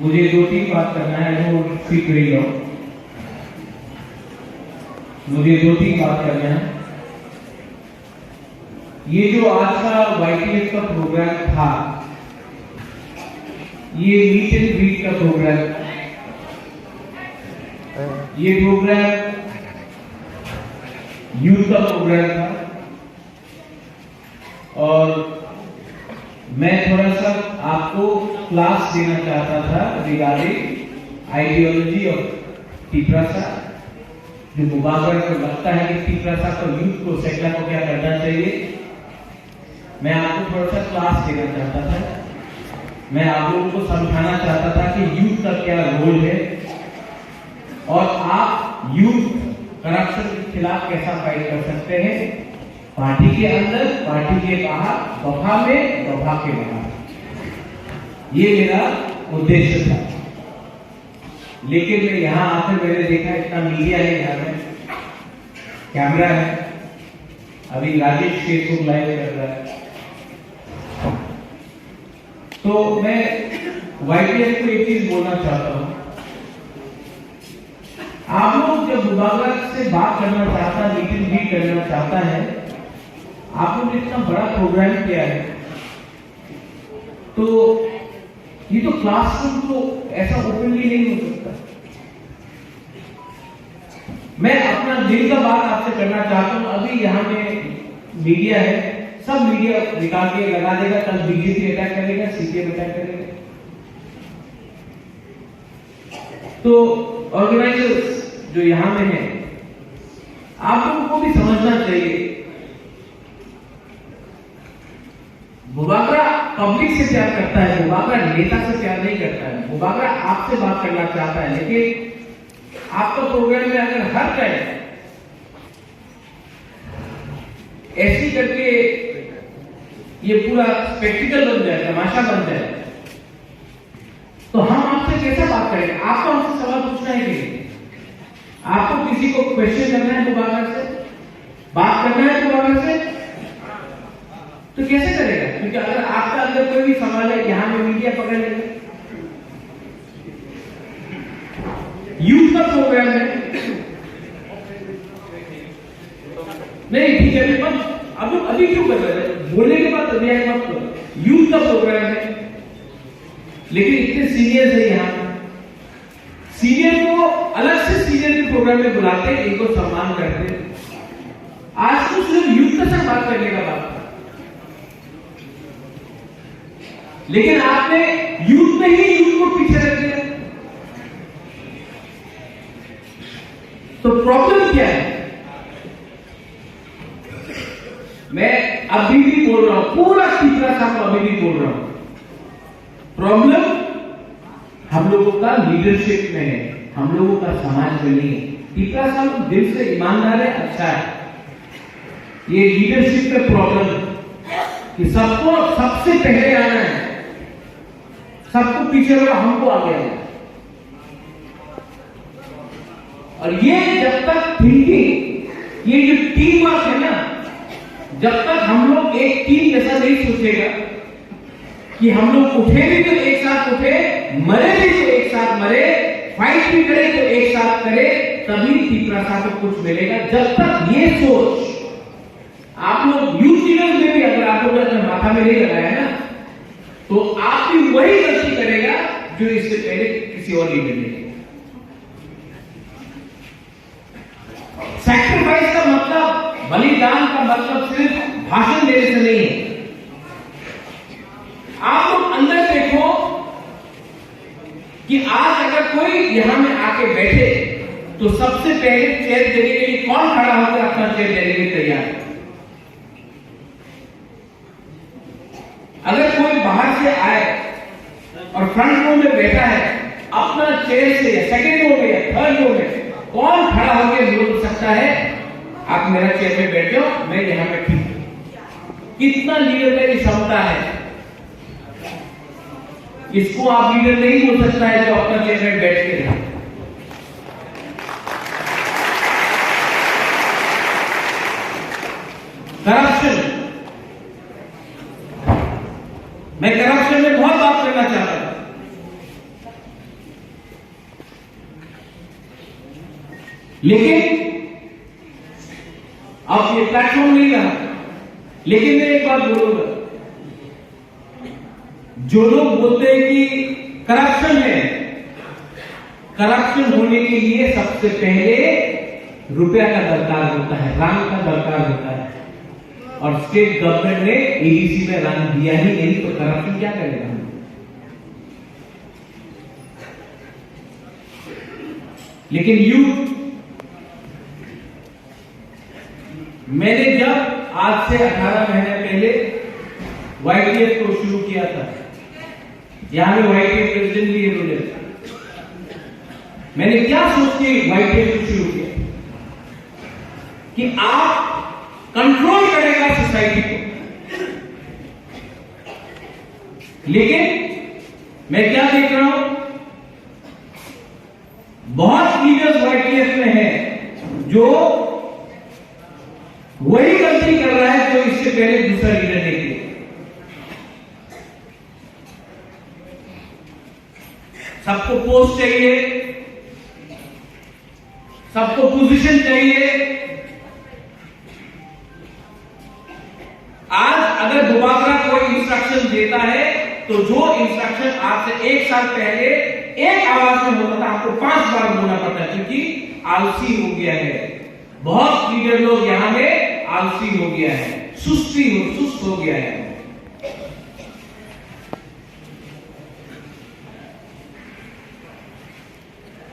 मुझे दो तीन बात करना है, वो सीख रही हो। मुझे दो तीन बात करना है। ये जो आज का YTF का प्रोग्राम था, ये मीट एंड ग्रीट का प्रोग्राम, ये प्रोग्राम यूथ का प्रोग्राम था और मैं थोड़ा सा आपको क्लास देना चाहता था रिगार्डिंग आइडियोलॉजी ऑफ टीपरासा। जो मुबारक को लगता है कि टीपरासा को यूथ को सेक्ला को क्या करना चाहिए, मैं आपको थोड़ा सा क्लास देना चाहता था। मैं आप लोगों को समझाना चाहता था कि यूथ का क्या रोल है और आप यूथ करप्शन के खिलाफ कैसा फाइट कर सकते हैं, पार्टी के अंदर, पार्टी के बाहर, वफा में, वफा के बाहर। ये मेरा उद्देश्य था। लेकिन मैं यहां आकर मैंने देखा इतना मीडिया है, यहाँ में कैमरा है, अभी राजेश फेसबुक लाइव कर रहा है, तो मैं YTF को एक चीज बोलना चाहता हूं। आप लोग जब मुबारक से बात करना चाहता है, मीटिंग भी करना चाहता है, आप लोग ने इतना बड़ा प्रोग्राम किया है, तो ये तो क्लासरूम तो ऐसा ओपनली नहीं हो सकता। मैं अपना दिल का बात आपसे करना चाहता हूं। अभी यहाँ में मीडिया है, सब मीडिया निकाल के लगा देगा, कल BJP अटैक करेगा, CPM अटैक करेगा। तो ऑर्गेनाइजर्स जो यहां में है, आप लोगों को भी समझना चाहिए, मुबारक पब्लिक से प्यार करता है, मुबारक नेता से प्यार नहीं करता है। मुबारक आपसे बात करना चाहता है, लेकिन आपका प्रोग्राम में अगर हर टाइम ऐसी करके ये पूरा स्पेक्टिकल बन जाए, तमाशा बन जाए, तो हम आपसे कैसे बात करेंगे? आपको हमसे सवाल पूछना है कि आपको किसी को क्वेश्चन करना है मुबारक से, बात करना है मुबारक से, तो कैसे करेगा? क्योंकि अगर आपका अंदर कोई भी सवाल है, यहां में मीडिया पकड़ लेगा। यूथ का प्रोग्राम है, नहीं ठीक है, अभी क्यों कर रहे हैं? बोलने के बाद रिएक्ट मत करो। यूथ का प्रोग्राम है, लेकिन इतने सीनियर है यहाँ, सीनियर को अलग से सीनियर के प्रोग्राम में बुलाते, इनको सम्मान करते। आज तो सिर्फ यूथ के साथ बात करने का बात, लेकिन आपने यूथ में ही यूथ को पीछे रख दिया। तो प्रॉब्लम क्या है? मैं अभी भी बोल रहा हूं, पूरा टीपरासा को अभी भी बोल रहा हूं, प्रॉब्लम हम लोगों का लीडरशिप में है, हम लोगों का समाज में नहीं है। टीपरासा लोग दिल से ईमानदार है, अच्छा है। ये लीडरशिप में प्रॉब्लम कि सबको सबसे पहले आना है, सबको पीछे रखा, हमको आगे आना है। और ये जब तक थिंकिंग, ये जो टीम वर्क है ना, जब तक हम लोग एक टीम जैसा नहीं सोचेगा कि हम लोग उठे भी तो एक साथ उठे, मरे भी तो एक साथ मरे, फाइट भी करे तो एक साथ करे, तभी टीपरासा को कुछ मिलेगा। जब तक ये सोच आप लोग यूथ लीडर्स में भी अगर आप लोग अपने माथा में नहीं लगाया ना, तो आप भी वही गलती करेगा जो इससे पहले किसी और लीडर ने। सैक्रिफाइस का मतलब, बलिदान का मतलब सिर्फ भाषण देने से नहीं है। आप लोग अंदर देखो कि आज अगर कोई यहां में आके बैठे, तो सबसे पहले चेयर देने के लिए कौन खड़ा होकर अपना चेयर देने के लिए तैयार है? अगर कोई बाहर से आए और फ्रंट रो में बैठा है, अपना चेयर से या सेकंड रो में या थर्ड रो में कौन खड़ा होकर बोल सकता है आप मेरा चेयर में बैठ जाओ, मैं यहां पे ठीक हूं? कितना लीडर की क्षमता है? इसको आप लीडर नहीं बोल सकता है जो अपना चेयर में बैठ के रहे। करप्शन, मैं करप्शन में बहुत बात करना चाहता हूं। लेकिन अब ये प्लेटफॉर्म नहीं रहा। लेकिन मैं एक बात बोलूंगा, जो लोग बोलते हैं कि करप्शन है, करप्शन होने के लिए सबसे पहले रुपया का दरकार होता है, रंग का दरकार होता है। और स्टेट गवर्नमेंट ने एडीसी में रंग दिया ही नहीं, तो करप्शन क्या करेगा? लेकिन मैंने जब आज से 18 महीने पहले YTF को शुरू किया था, यहां में YTF प्रेसिडेंट भी है, मैंने क्या सोच के YTF को शुरू किया कि आप कंट्रोल करेगा सोसाइटी को। लेकिन मैं क्या देख रहा हूं, बहुत लीडर्स YTF में है जो वही गलती कर रहा है जो इससे पहले दूसरा लीडर ने किया। सबको पोस्ट चाहिए, सबको पोजीशन चाहिए। आज अगर दोबारा कोई इंस्ट्रक्शन देता है तो जो इंस्ट्रक्शन आज से 1 साल पहले एक आवाज में होता था, आपको 5 बार बोलना पड़ता है, क्योंकि आलसी हो गया है। बहुत लीडर लोग यहां में आलसी हो गया है, सुस्त हो गया है।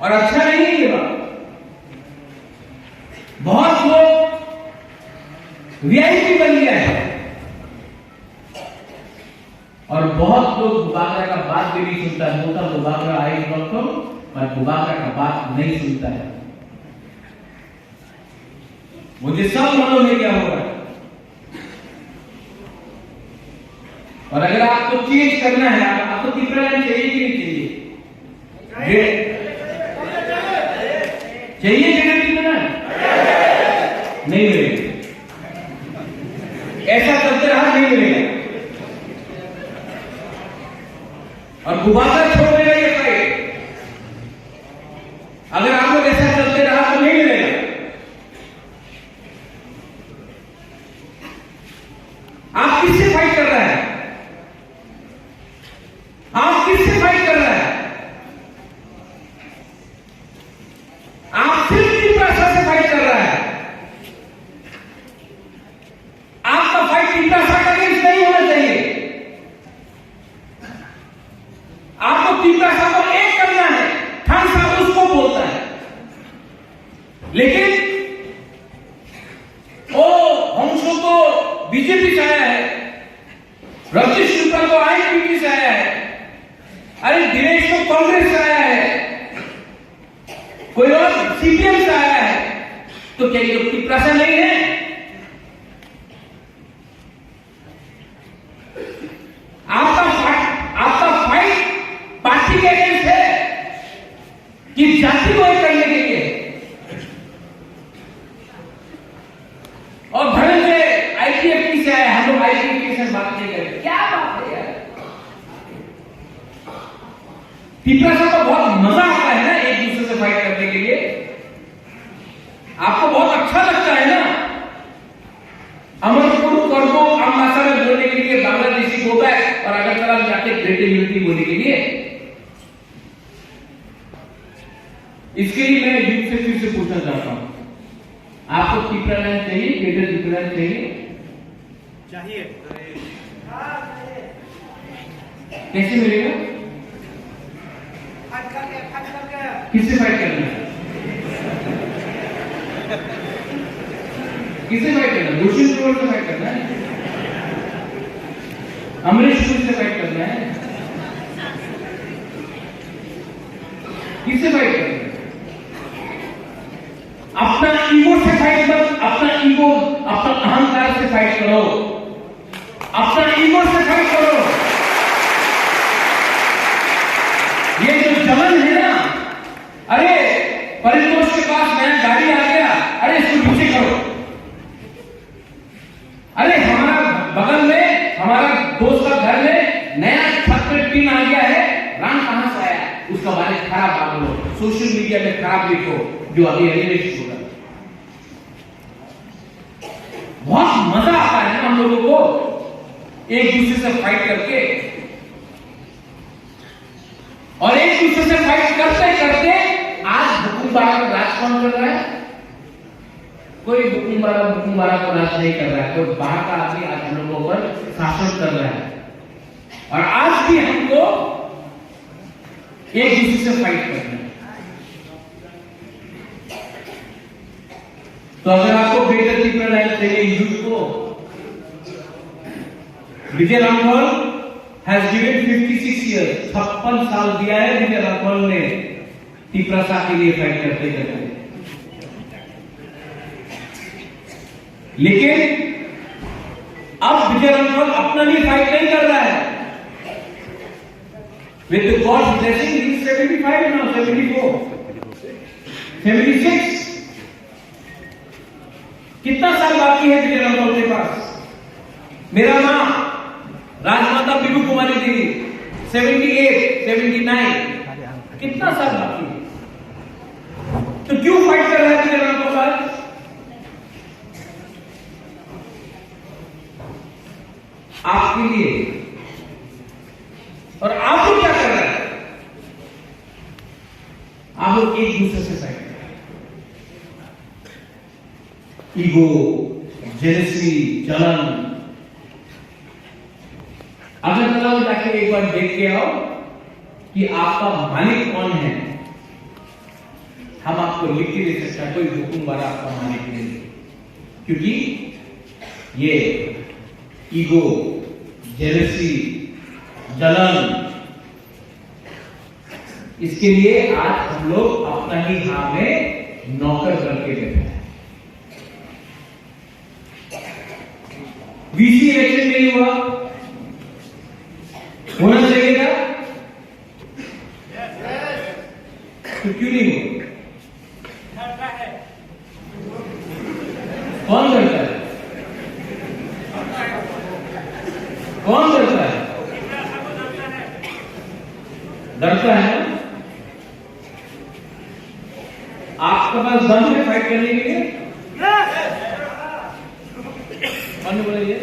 और अच्छा नहीं है ये बात। बहुत लोग वीआईपी बन गया है और बहुत लोग गुबागरा का बात भी नहीं सुनता है। बोलता गुबागरा आई डॉक्टर, पर गुबागरा का बात नहीं सुनता है। मुझे सब मालूम है क्या हो रहा है। और अगर आपको चेंज करना है, आपको तीसरा लाइन चाहिए कि नहीं चाहिए? चाहिए जगह तीसरा नहीं मिलेगा। ऐसा चलते रहा नहीं मिलेगा। और गुबागरा छोड़ देगा ये फाइट। अगर आप लोग ऐसा चलते रहा तो नहीं मिलेगा। आप किससे फाइट कर रहा है? आप किससे फाइट कर रहा है? आप सिर्फ तीव्रता से फाइट कर रहा है। आपका फाइट तीव्रता का अगेंस्ट नहीं होना चाहिए। आपको तीव्रता को एक करना है। खान साहब उसको बोलता है, लेकिन ओ हमसो तो बीजेपी से आया है, रजनीश शुक्ला को आईपीपी से आया है, अरे दिनेश को कांग्रेस से आया है, कोई और सीपीएम से आया है, तो क्या ये लोग की प्रश्न नहीं है? आपका फाइट पार्टी के अगेंस्ट है कि जाति को एक करने के लिए? और धनंजय आईपीएफटी से आया, हम लोग आईपीएफटी से बात नहीं करें। क्या बात है यार? पिपरा साहब को बहुत मजा आता है ना एक दूसरे से फाइट करने के लिए। आपको बहुत अच्छा लगता है ना अमरपुर कर्बो अम्बासा में बोलने के लिए, बांग्लादेशी गो बैक और अगरतला में जाके ग्रेटर यूनिटी बोलने के लिए। इसके लिए मैं यूथ से फिर से पूछना चाहता हूं, आपको पिपरा लाइन चाहिए, ग्रेटर पिपरा लाइन चाहिए? कैसे मिलेगा? किससे फाइट करना है? किससे फाइट करना है? गुलशन ग्रोवर से फाइट करना है? अमरीश पुरी से फाइट करना है? किससे फाइट करना है? अपना ईगो से फाइट मत, अपना ईगो, अपना अहंकार से फाइट करो। अपना ईगो से फाइट करो। ये जो जलन है ना, अरे परितोष के पास नया गाड़ी आ गया, अरे इसको पीछे करो। अरे हमारा बगल में हमारा दोस्त का घर में नया छत पे टीन आ गया है, रंग कहां से आया, उसका बारे में खराब बात बोलो, सोशल मीडिया में खराब लिखो, जो अभी एलिमिनेशन लोगों को एक दूसरे से फाइट करके, और एक दूसरे से फाइट करते करते आज हुकुमबारा का राज कौन कर रहा है? कोई हुकुमबारा को राज नहीं कर रहा है, कोई बाहर का आदमी आज हम लोगों पर शासन कर रहा है। और आज भी हमको एक दूसरे से फाइट करना है। तो अगर आपको बेटर की प्रणाली चाहिए यूथ को, Vijay Raghavan has given 56 years, 56 साल दिया है विजय राघवन ने टिपरासा के लिए फाइट करते करते। लेकिन अब विजय राघवन अपना लिए फाइट नहीं कर रहा है। With the God's blessing, he is 75 now, 74, 76. कितना साल बाकी है विजय राघवन के पास? मेरा मां राजमाता बिगू कुमारी देवी 78, 79, कितना साल बाकी है? तो क्यों फाइट कर रहा है विजय राघवन आज? आपके लिए। और आप लोग क्या कर रहे हैं? आप लोग एक दूसरे से फाइट कर रहे हैं। ईगो, जेलसी, जलन। अगरतला में जाके एक बार देख के आओ कि आपका मालिक कौन है। हम आपको लिख के दे सकते, कोई हुकुमबारा आपका मालिक नहीं, क्योंकि ये ईगो, जेलसी, जलन, इसके लिए आज हम लोग अपना ही हाथ में नौकर करके बैठे हैं। वीसी इलेक्शन नहीं हुआ, होना चाहिए था, तो क्यों नहीं हुआ? कौन करता है? कौन करता है? डरता है ना? आपके पास दम है फाइट करने के लिए? कौन बोलेंगे?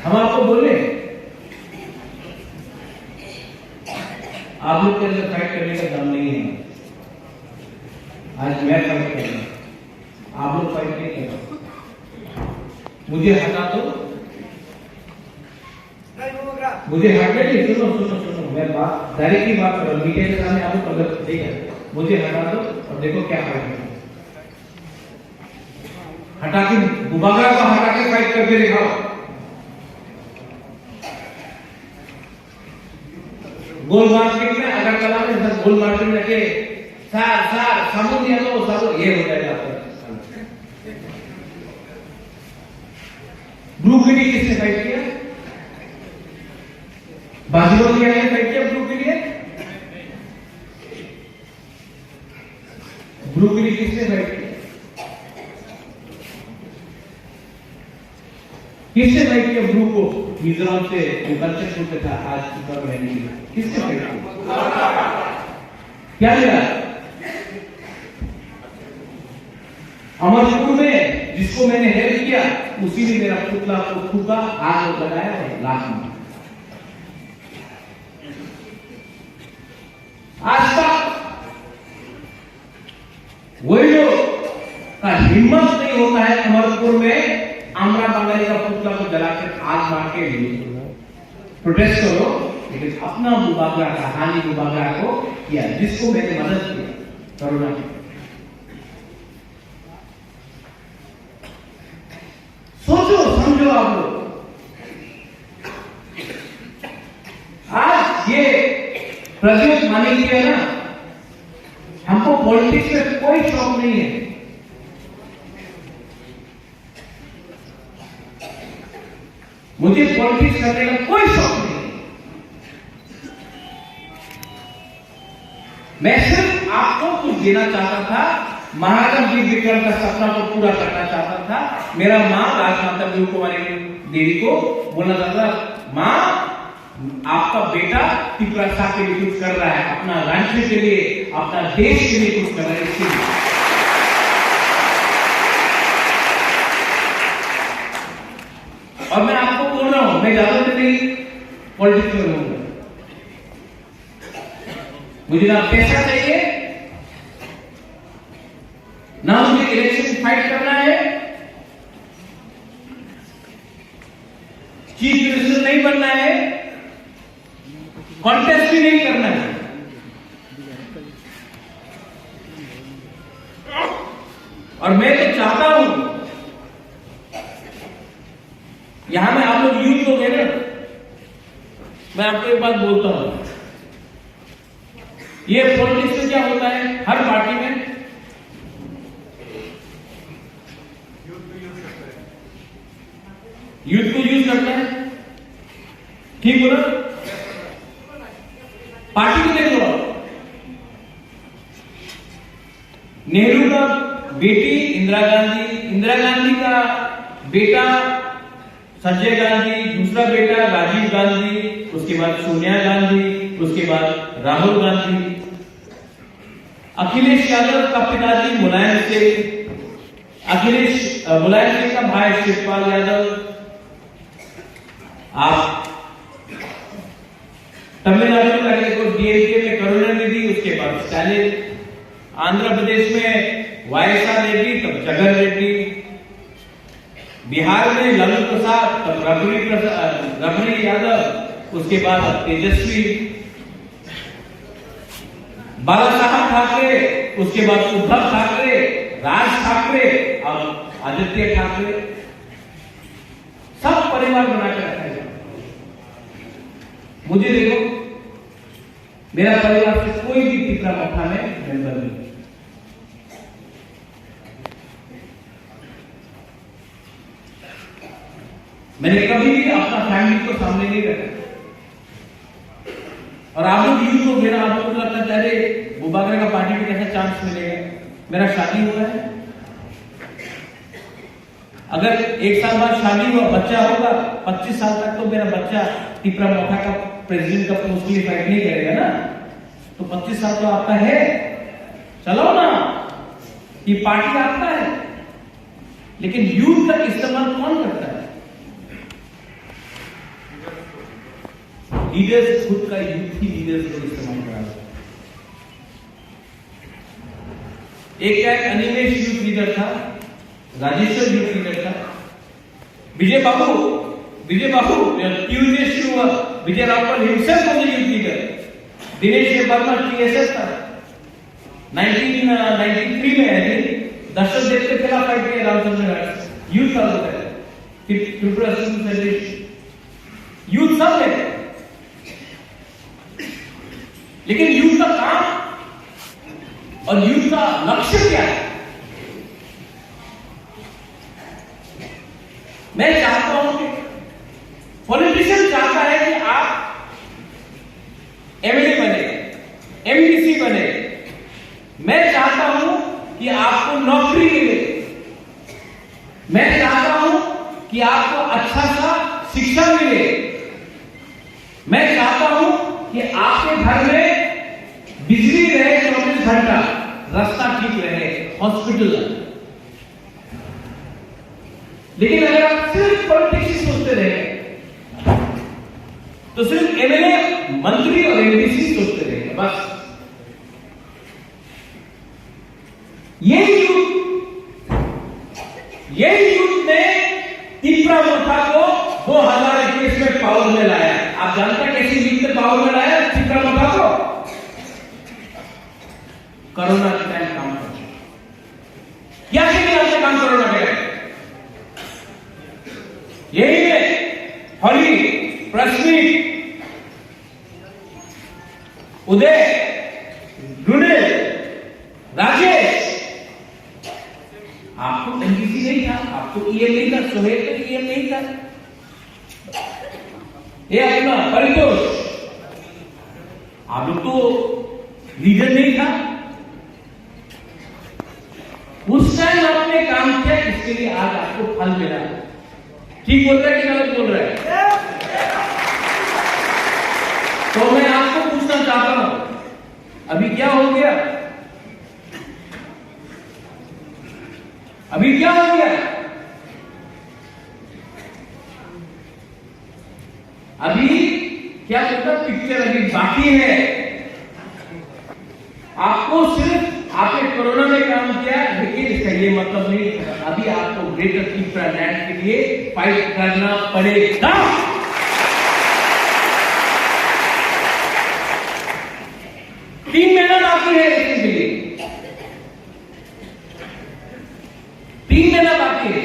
हम आपको बोले आप लोग के अंदर फाइट करने का दम नहीं है। आज मैं फाइट कर रहा हूं, आप लोग फाइट नहीं कर रहे। मुझे हटा दो, मुझे हटा दे। सुनो सुनो सुनो, मैं बात डायरेक्टली बात कर रहा हूं, मीडिया के सामने आपको पकड़ देगा। मुझे हटा दो और देखो क्या फाइट है। हटा के गुबागरा को हटा के फाइट करके दिखाओ। गोल मार्केट में, अगरतला में सब गोल मार्केट में जाके सार साबुन दिया तो साबुन ये हो जाएगा। ब्लू गिरी किसने फाइट किया? बाजीराव ने फाइट किया ब्लू के लिए। ब्लू के लिए किसने फाइट किया? किसने फाइट किया ब्लू को? मिजोरम से कल्चर छोड़ते था, आज ऊपर रहने के लिए किसने फाइट किया? क्या मिला? अमरपुर में जिसको मैंने हेल्प किया उसी ने मेरा पुतला को फूका, आग लगाया और लाश मारा। आज तक वही लोग का हिम्मत नहीं होता है अमरपुर में आमरा बंगाली का पुतला को जलाकर आग मार के प्रोटेस्ट करो, लेकिन अपना मुबागरा का हानि मुबागरा को किया, जिसको मैंने मदद किया कोरोना की। सोचो समझो आप लोग, आज ये प्रज्वल माने किया ना, हमको पॉलिटिक्स में कोई शौक नहीं है। मुझे पॉलिटिक्स करने का कोई शौक नहीं है। मैं सिर्फ आपको कुछ देना चाहता था, महाराजा वीर विक्रम का सपना को पूरा करना चाहता था। मेरा मां राजमाता बिगू कुमारी देवी को बोलना चाहता था, मां आपका बेटा टिपरासा के लिए कुछ कर रहा है, अपना राज्य के लिए, अपना देश के लिए कुछ कर रहा है। इसके लिए मैं ज्यादा नहीं पॉलिटिक्स में रहूंगा। मुझे ना पैसा चाहिए, ना मुझे इलेक्शन फाइट करना है, चीफ मिनिस्टर नहीं बनना है, कॉन्टेस्ट भी नहीं करना है। और मैं तो चाहता हूं, यहां में आप लोग यूथ लोग हैं ना, मैं आपको एक बात बोलता हूं, ये पॉलिटिक्स में क्या होता है, हर पार्टी में यूथ को यूज करता है, ठीक बोला? पार्टी को देख लो, नेहरू का बेटी इंदिरा गांधी का बेटा संजय गांधी, दूसरा बेटा राजीव गांधी, उसके बाद सोनिया गांधी, उसके बाद राहुल गांधी, अखिलेश यादव का पिताजी मुलायम सिंह, मुलायम सिंह का भाई शिवपाल यादव, आप तमिलनाडु में देखो डीएमके में करुणानिधि, उसके बाद स्टालिन, आंध्र प्रदेश में वाईएसआर रेड्डी, तब जगन रेड्डी, बिहार में लालू प्रसाद, तब रबड़ी यादव, उसके बाद तेजस्वी, बाला साहब ठाकरे, उसके बाद उद्धव ठाकरे, राज ठाकरे और आदित्य ठाकरे, सब परिवार बनाकर रखा है। मुझे देखो, मेरा परिवार से कोई भी टिकरा मौका में मेंबर नहीं। मैंने कभी भी अपना फैमिली को सामने नहीं रखा। और आप लोग यूथ को मेरा आप लोग लगता है अरे वो बागरा का पार्टी में कैसा चांस मिलेगा, मेरा शादी हुआ है, अगर 1 साल बाद शादी हुआ, बच्चा होगा, 25 साल तक तो मेरा बच्चा टिपरा मोथा का प्रेसिडेंट का पोस्ट के लिए फाइट नहीं करेगा ना, तो 25 साल तो आपका है, चलो ना, ये पार्टी आपका है। लेकिन यूथ का इस्तेमाल कौन करता है? लीडर्स खुद का यूथ ही लीडर्स को इस्तेमाल करा। एक अनिमेश यूथ लीडर था, राजेश्वर यूथ लीडर था, Vijay Babu Vijay Rampal himself was youth leader, Dinesh Verma TSS था, 1993 में है, दशरथ देव के खिलाफ फाइट किया रामचंद्र यूथ का होता है, फिर त्रिपुरा यूथ सब है। लेकिन यूथ का काम और यूथ का लक्ष्य क्या है? मैं चाहता हूं कि पॉलिटिशियन चाहता है कि आप एमएलए बने, एमडीसी बने, मैं चाहता हूं कि आपको नौकरी मिले, मैं चाहता हूं कि आपको अच्छा सा शिक्षा मिले, मैं चाहता हूं कि आपके घर में बिजली रहे 24 घंटा, रास्ता ठीक रहे, हॉस्पिटल। लेकिन अगर आप सिर्फ पॉलिटिक्स सोचते रहे तो सिर्फ एमएलए, मंत्री और एमडीसी सोचते रहे, बस। यही यूथ ने त्रिपुरा मोथा को 2021 में पावर में लाया। आप जानते हैं कैसी यूथ ने पावर में लाया त्रिपुरा मोथा को? कोरोना के टाइम काम कर, क्या किया आपने काम कोरोना के टाइम? यही है हॉली, प्रश्नी, उदय, रुनेल, राजेश, आपको एनडीसी नहीं था, आपको ईएम नहीं था, सोहेल का ईएम नहीं था, ये अपना परितोष, आप लोग तो लीडर नहीं था। उस टाइम आपने काम किया, इसके लिए आज आपको फल मिला। ठीक बोल रहा है कि गलत बोल रहा है? तो मैं आपको पूछना चाहता हूं, अभी क्या हो गया? अभी क्या हो गया? अभी क्या बोलता, पिक्चर अभी बाकी है। आपको सिर्फ आपने कोरोना में काम किया, लेकिन इसका ये मतलब नहीं, अभी आपको ग्रेटर तीसरा लैंड के लिए फाइट करना पड़ेगा। तीन महीना बाकी है इलेक्शन के लिए, 3 महीना बाकी है।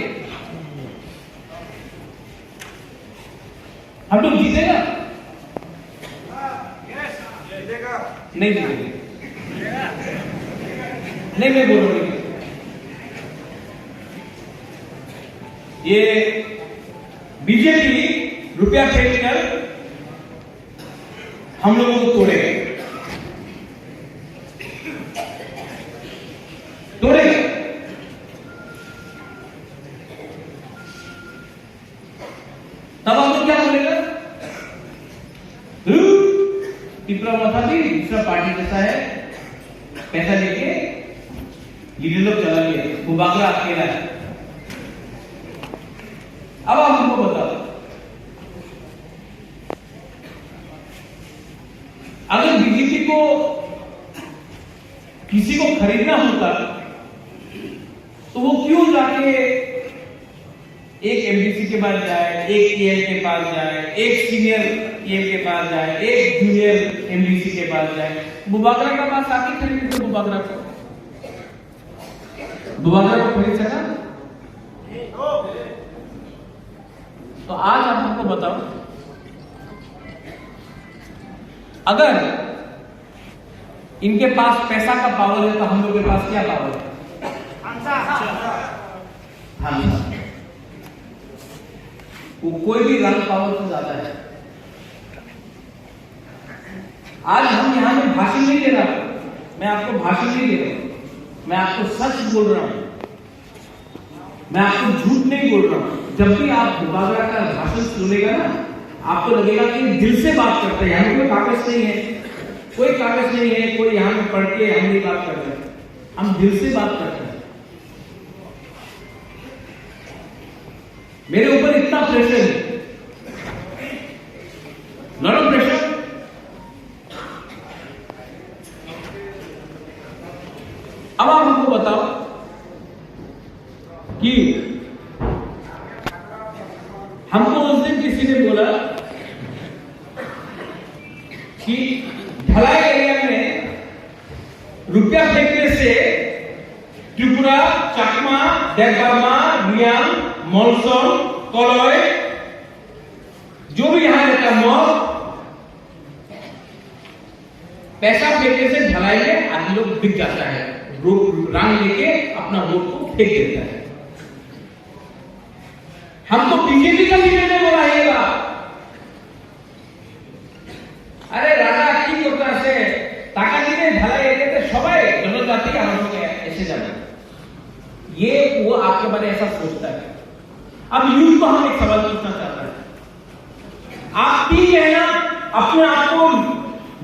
हम लोग जीतेगा? नहीं जीतेंगे, नहीं मैं बोल रहा हूं। ये बीजेपी रुपया फेंक कर हम लोगों को तोड़ेगा, तोड़ेगा। तब आपको क्या बोलेगा? टिपरा था भी दूसरा पार्टी जैसा है, पैसा लेके ये लोग चला गया, वो बागरा अकेला है। अब आप हमको बताओ, अगर बीजेपी को किसी को खरीदना होता तो वो क्यों जाके एक एमडीसी के पास जाए, एक एएम के पास जाए, एक सीनियर एएम के पास जाए, एक जूनियर एमडीसी के पास जाए? बुबागरा का पास आके खरीद तो बुबागरा को खरीद सका? तो आज आप हमको बताओ, अगर इनके पास पैसा का पावर है तो हम लोग के पास क्या पावर है? वो कोई भी रंग पावर से ज्यादा है। आज हम यहां में भाषण नहीं दे रहा, मैं आपको भाषण नहीं दे रहा, मैं आपको सच बोल रहा हूं, मैं आपको झूठ नहीं बोल रहा हूं। जब भी आप बुबागरा का भाषण सुनेगा ना, आपको लगेगा कि दिल से बात करते हैं। यहाँ कोई कागज नहीं है, कोई कागज नहीं है, कोई यहां में पढ़ के हम नहीं बात करते हैं, हम दिल से बात करते हैं। मेरे ऊपर इतना प्रेशर है, नॉट प्रेशर। अब आप हमको बताओ कि हमको उस दिन किसी ने बोला कि ढलाई एरिया में रुपया फेंकने से त्रिपुरा, चकमा, देवबर्मा, रियांग, मॉनसून, कोलोय, जो भी यहां रहता मॉब, पैसा फेंकने से ढलाई में आदमी लोग बिक जाता है, रंग लेके अपना वोट को फेंक देता है। हमको बीजेपी का लीडर ने बोला है, अरे राजा की होता से टाका दिए ढलाई एरियाते सबाई जनजाति আমাকে এসে যাবে, ये वो आपके बारे में ऐसा सोचता है। अब यूथ को हम एक सवाल पूछना चाहते हैं, आप 3 महीना अपने आप को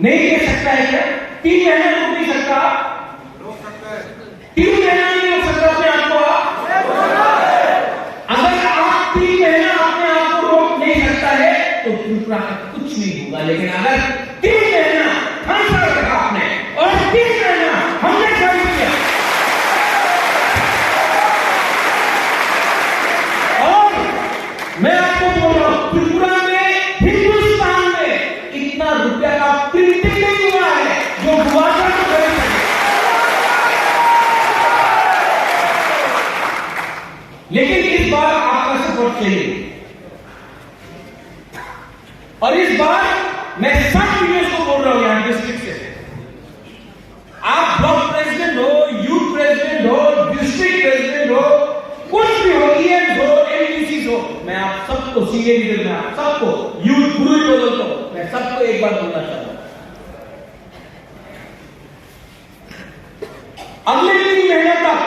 नहीं दे सकता है क्या? 3 महीना रोक नहीं सकता? 3 महीना नहीं रोक सकता अपने आप को? अगर आप 3 महीना अपने आप को रोक नहीं सकता है तो त्रिपुरा का कुछ नहीं होगा। लेकिन अगर 3 महीना फंसा रखा आपने और 3 महीना हमने खरीद किया, और मैं आपको बोल रहा हूं त्रिपुरा में, हिंदुस्तान में इतना रुपया का प्रिंटिंग नहीं हुआ है जो बुबागरा को खरीद सके। लेकिन इस बार आपका सपोर्ट चाहिए, और इस बार मैं सब वीडियोस को बोल रहा हूं यहां डिस्ट्रिक्ट से। आप ब्लॉक प्रेसिडेंट हो, यूथ प्रेसिडेंट हो, डिस्ट्रिक्ट प्रेसिडेंट हो, कुछ भी हो, ईएम हो, एमडीसी हो, मैं आप सबको सीनियर लीडर में आप सबको यूथ गुरु बोल दो, मैं सबको एक बार बोलना चाहता हूं, अगले 3 महीने तक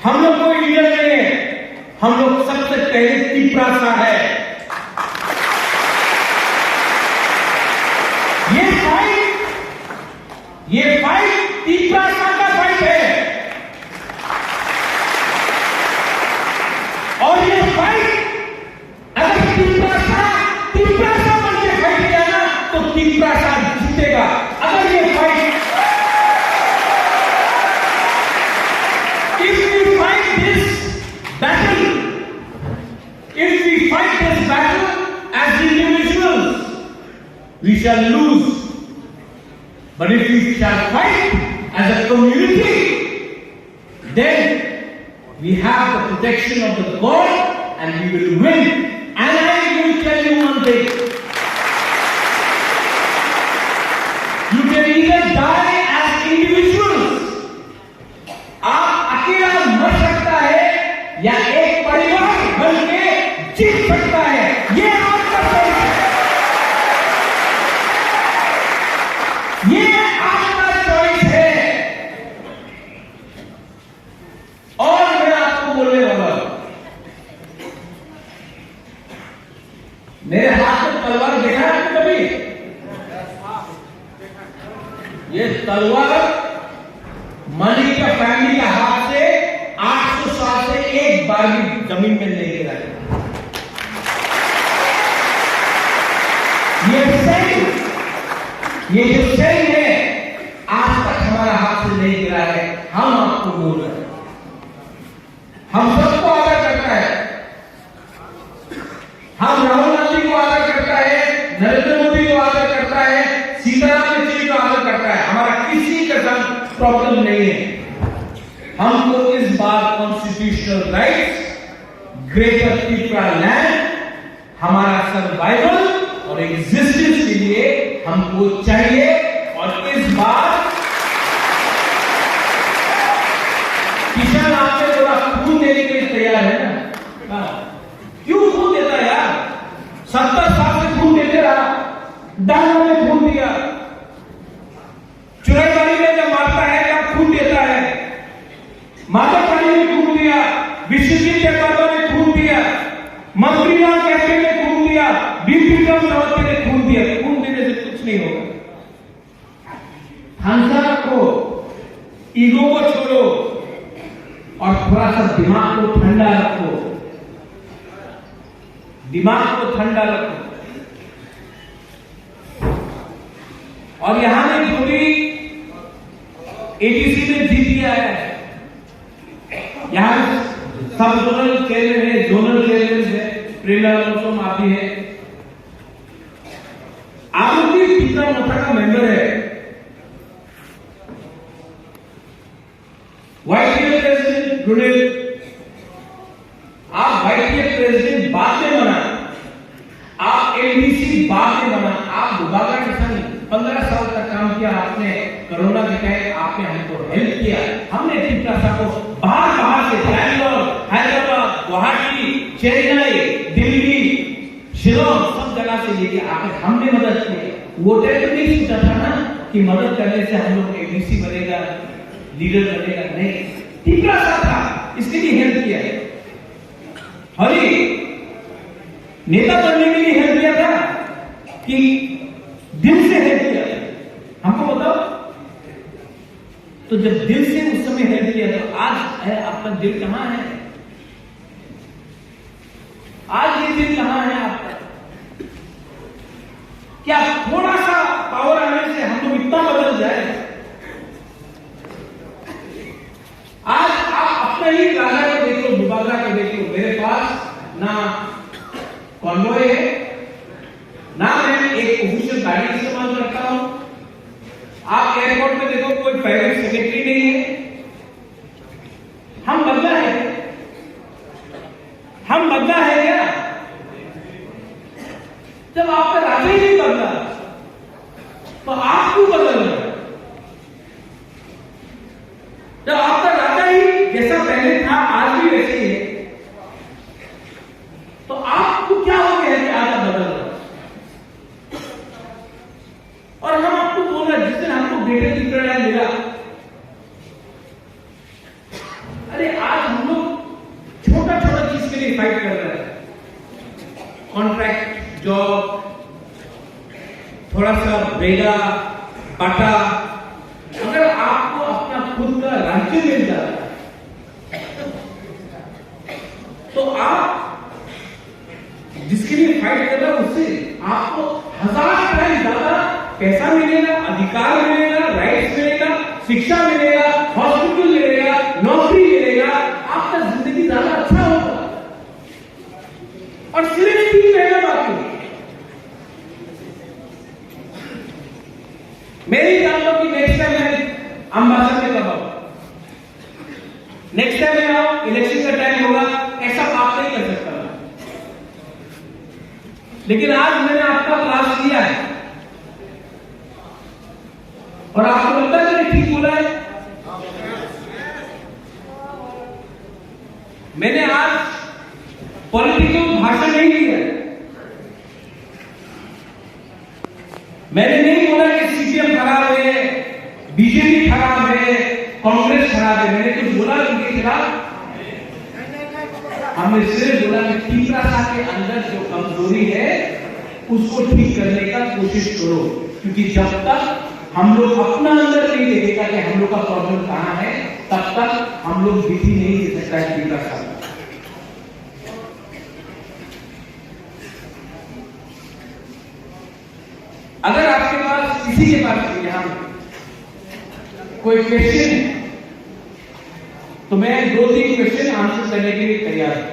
हम लोग कोई लीडर नहीं है, हम लोग सबसे पहले त्रिपुरा है। ये फाइट त्रिपुरा का फाइट है, और ये फाइट अगर त्रिपुरा तिपरासा जीतेगा। अगर ये fight, if we fight this battle, if we fight this battle as individuals, we shall lose. But if we shall fight as a community, then we have the protection of the God and we will win. And I will tell you one thing. You can either die as individuals. आप अकेला मर सकता है या एक परिवार बनके जीत सकता है। ये आपका चॉइस है। ये आपका चॉइस है। और मैं आपको बोलने वाला हूं, मेरे हाथ में तलवार देखा है कभी? ये तलवार मनी का फैमिली का हाथ से 800 साल से एक बार भी जमीन में नहीं गिरा है। ये जो सही है आज तक हमारा हाथ से नहीं गिरा है। हम आपको बोल रहे हैं, हम सबको आदर करता है। हम राहुल गांधी को आदर करता है, नरेंद्र मोदी को आदर करता है, सीताराम येचुरी को आदर करता है। हमारा किसी का साथ प्रॉब्लम नहीं है। हमको इस बार constitutional rights, greater Tripura land, हमारा सर्वाइवल और एग्जिस्टेंस के लिए हमको चाहिए। और इस बार किसान आपसे थोड़ा खून देने के लिए तैयार है ना? क्यों खून देता है यार? 70 साल से खून देते रहा, डांगों में खून दिया, चुराईबाड़ी में जब मारता है तब खून देता है, माधवपाड़ी में खून दिया, विश्वजीत चक्रवर्ती ने खून दिया, मंत्रीलाल कैसे ने खून दिया, बिपिन रावत ने खून दिया। खून देने से कुछ नहीं होगा। हंसा रखो, ईगो को छोड़ो और थोड़ा सा दिमाग को ठंडा रखो। दिमाग को ठंडा रखो। और यहां ने पूरी एटीसी में जीत लिया है। यहां सब जोनल चेयरमैन है, जोनल चेयरमैन है, प्रेरणा महोत्सव आती है। आप लोग भी कितना मोटा का मेंबर है। वाईटीए प्रेसिडेंट रुनेल, आप वाईटीए प्रेसिडेंट बाद में बना, आप एलडीसी बाद में बना, आप दुबारा किसान 15 साल तक काम किया आपने। कोरोना के तहत आपने हमको हेल्प किया। हमने त्रिपुरा को बाहर से बैंगलोर, हैदराबाद, गुवाहाटी, चेन्नई, दिल्ली, शिलोंग सब जगह से लेके आकर हमने मदद की। वो टाइम नहीं सोचा था ना कि मदद करने से हम लोग एबीसी बनेगा, लीडर बनेगा। नहीं, त्रिपुरा था, इसके लिए हेल्प किया। हरी नेता बनने के लिए हेल्प किया था कि दिल से हेल्प किया? हमको बताओ। तो जब दिल से उस समय हेल्प किया तो आज है आपका दिल कहां है? आज ये दिल कहां है आपका? क्या थोड़ा सा पावर आने से हम लोग इतना बदल जाए? आज आप अपने ही राजा को देख लो, दुबारा को देख लो। मेरे पास ना कॉन्वॉय है, ना मैं एक ऑफिशियल गाड़ी इस्तेमाल करता हूं। आप एयरपोर्ट में देखो, कोई प्राइवेट सेक्रेटरी नहीं है। हम बदला है, हम बदला है क्या? जब आपका राजा ही नहीं बदला तो आप क्यों बदल रहे हो? जब आपका राजा ही जैसा पहले था आज भी वैसे ही है, तो आपको क्या हो गया कि आज आप बदल रहे हो? और हम आपको बोल रहे हैं, जिस दिन हमको ग्रेटर त्रिपुरा लैंड मिला, अरे आज हम लोग छोटा छोटा चीज के लिए फाइट कर रहे हैं। कॉन्ट्रैक्ट जॉब, थोड़ा सा बेगा बाटा। अगर आपको अपना खुद का राज्य मिल जाता तो आप जिसके लिए फाइट कर रहे हो उससे आपको 1000 टाइम ज्यादा पैसा मिलेगा, अधिकार मिलेगा, राइट्स मिलेगा, शिक्षा मिलेगा, हॉस्पिटल मिलेगा, नौकरी मिलेगा, आपका जिंदगी ज्यादा अच्छा होगा। और सिर्फ 3 महीना बाकी। मैं नहीं जानता कि नेक्स्ट टाइम मैं अम्बासडर में कब आऊं, नेक्स्ट टाइम मैं आऊं, इलेक्शन का टाइम होगा, ऐसा बात नहीं कर सकता। लेकिन आज मैंने आपका क्लास लिया है और आपको लगता है कि ठीक बोला है। मैंने आज पॉलिटिकल भाषण नहीं दिया है। मैंने नहीं बोला कि सीपीएम खराब है, बीजेपी खराब है, कांग्रेस खराब है। मैंने कुछ बोला उनके खिलाफ। हमने सिर्फ बोला कि तीसरा के अंदर जो कमजोरी है उसको ठीक करने का कोशिश करो, क्योंकि जब तक हम लोग अपना अंदर नहीं देखेगा कि हम लोग का प्रॉब्लम कहां है, तब तक हम लोग विधि नहीं दे सकता है तीसरा। अगर आपके पास किसी के पास यहां कोई क्वेश्चन है तो मैं 2-3 क्वेश्चन आंसर करने के लिए तैयार हूं।